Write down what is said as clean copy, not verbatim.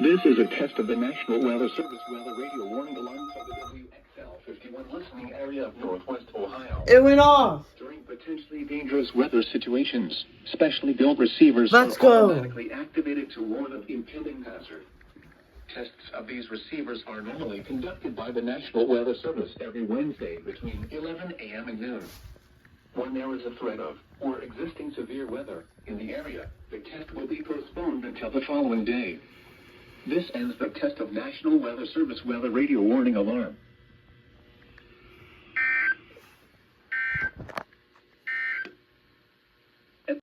This is a test of the National Weather Service weather radio warning alarm for the WXL 51 listening area of Northwest Ohio. It went off. During potentially dangerous weather situations, specially built receivers Let's are go. automatically activated to warn of impending hazard. Tests of these receivers are normally conducted by the National Weather Service every Wednesday between 11 a.m. and noon. When there is a threat of or existing severe weather in the area, the test will be postponed until the following day. This ends the test of National Weather Service weather radio warning alarm.